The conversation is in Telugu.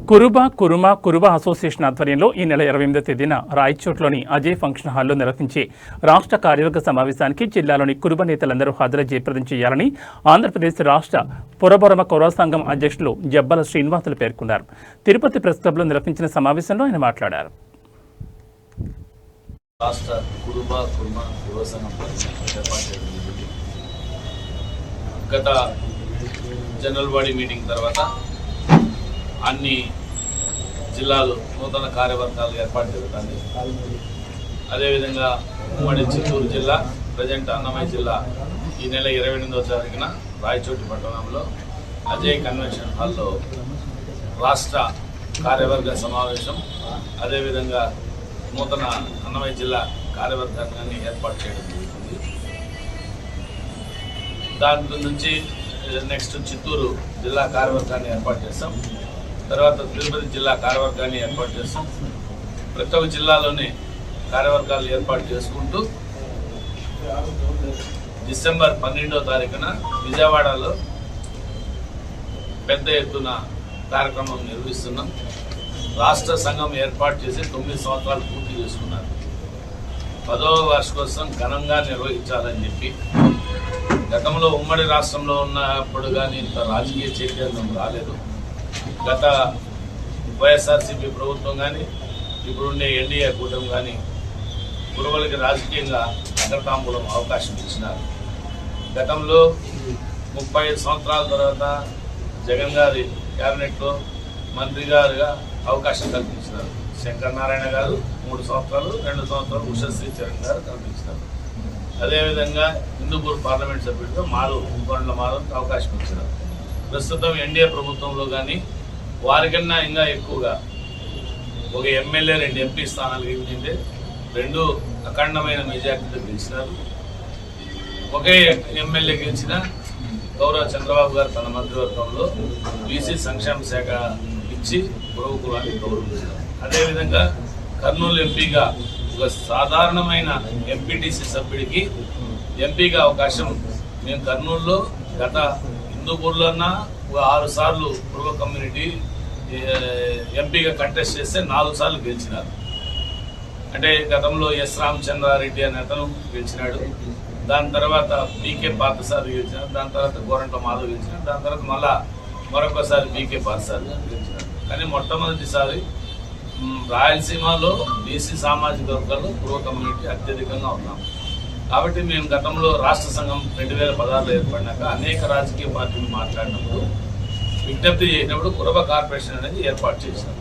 కురుబ అసోసియేషన్ ఆధ్వర్యంలో ఈ నెల 28వ తేదీన రాయచోట్లోని అజయ్ ఫంక్షన్ హాల్లో నిర్వహించే రాష్ట్ర కార్యవర్గ సమావేశానికి జిల్లాలోని కురుబ నేతలందరూ హాజరై జయప్రదం చేయాలని ఆంధ్రప్రదేశ్ రాష్ట్ర పురబొరమ కుర సంఘం అధ్యక్షులు జబ్బల శ్రీనివాసులు పేర్కొన్నారు. తిరుపతి ప్రెస్ క్లబ్లో నిర్వహించిన సమావేశంలో ఆయన మాట్లాడారు. గత జనరల్ బాడీ మీటింగ్ తర్వాత అన్ని జిల్లాలు నూతన కార్యవర్గాలు ఏర్పాటు జరుగుతుంది. అదేవిధంగా ఉమ్మడి చిత్తూరు జిల్లా, ప్రజెంట్ అన్నమయ్య జిల్లా ఈ నెల 28వ తారీఖున రాయచోటి పట్టణంలో అజయ్ కన్వెన్షన్ హాల్లో రాష్ట్ర కార్యవర్గ సమావేశం, అదేవిధంగా నూతన అన్నమయ్య జిల్లా కార్యవర్గాన్ని ఏర్పాటు చేయడం జరుగుతుంది. దాంట్లో నుంచి నెక్స్ట్ చిత్తూరు జిల్లా కార్యవర్గాన్ని ఏర్పాటు చేస్తాం. తర్వాత తిరుపతి జిల్లా కార్యవర్గాన్ని ఏర్పాటు చేస్తాం. ప్రతి ఒక్క జిల్లాలోనే కార్యవర్గాలు ఏర్పాటు చేసుకుంటూ డిసెంబర్ 12వ తారీఖున విజయవాడలో పెద్ద ఎత్తున కార్యక్రమం నిర్వహిస్తున్నాం. రాష్ట్ర సంఘం ఏర్పాటు చేసి 9 సంవత్సరాలు పూర్తి చేసుకున్నారు. 10వ వార్షికోత్సవం ఘనంగా నిర్వహించాలని చెప్పి గతంలో ఉమ్మడి రాష్ట్రంలో ఉన్నప్పుడు కానీ ఇంత రాజకీయ చైతన్యం రాలేదు. గత వైఎస్ఆర్సీపీ ప్రభుత్వం కానీ ఇప్పుడుండే ఎన్డీఏ కూటమి కానీ కురుబలకి రాజకీయంగా అగ్రతాంబూలం అవకాశం ఇచ్చినారు. గతంలో 35 సంవత్సరాల తర్వాత జగన్ గారి క్యాబినెట్లో మంత్రి గారుగా అవకాశం కల్పించినారు. శంకర్ నారాయణ గారు 3 సంవత్సరాలు, 2 సంవత్సరాలు ఉషశ్రీ చరణ్ గారు కల్పించినారు. అదేవిధంగా హిందూపూర్ పార్లమెంట్ సభ్యుడిగా కొండల మాధవ్కి అవకాశం ఇచ్చినారు. ప్రస్తుతం ఎన్డీఏ ప్రభుత్వంలో కానీ వారికన్నా ఇంకా ఎక్కువగా ఒక ఎమ్మెల్యే 2 ఎంపీ స్థానాలు గెలిచింటే 2 అఖండమైన మెజార్టీతో గెలిచినారు. ఒకే ఎమ్మెల్యే గెలిచిన గౌరవ చంద్రబాబు గారు తన మంత్రివర్గంలో బీసీ సంక్షేమ శాఖ ఇచ్చి కురుబ కులాన్ని గౌరవించారు. అదేవిధంగా కర్నూలు ఎంపీగా ఒక సాధారణమైన ఎంపీటీసీ సభ్యుడికి ఎంపీగా అవకాశం మేము కర్నూలులో గత హిందూపూర్లోన్నా ఒక 6 సార్లు కురుబ కమ్యూనిటీ ఎంపీగా కంటెస్ట్ చేస్తే 4 సార్లు గెలిచినారు. అంటే గతంలో ఎస్ రామచంద్రారెడ్డి అనే అతను గెలిచినాడు. దాని తర్వాత బీకే పార్థసారథి గెలిచినాడు. దాని తర్వాత గోరంట్ల మాధవ్ గెలిచినాడు. దాని తర్వాత మరొకసారి బీకే పార్థసారథి గెలిచినాడు. కానీ మొట్టమొదటిసారి రాయలసీమలో బీసీ సామాజిక వర్గాల్లో కురుబ కమ్యూనిటీ అత్యధికంగా ఉన్నాం. కాబట్టి మేము గతంలో రాష్ట్ర సంఘం 2016లో ఏర్పడినాక అనేక రాజకీయ పార్టీలు మాట్లాడినప్పుడు విజ్ఞప్తి చేసినప్పుడు కురుబ కార్పొరేషన్ అనేది ఏర్పాటు చేసినాం.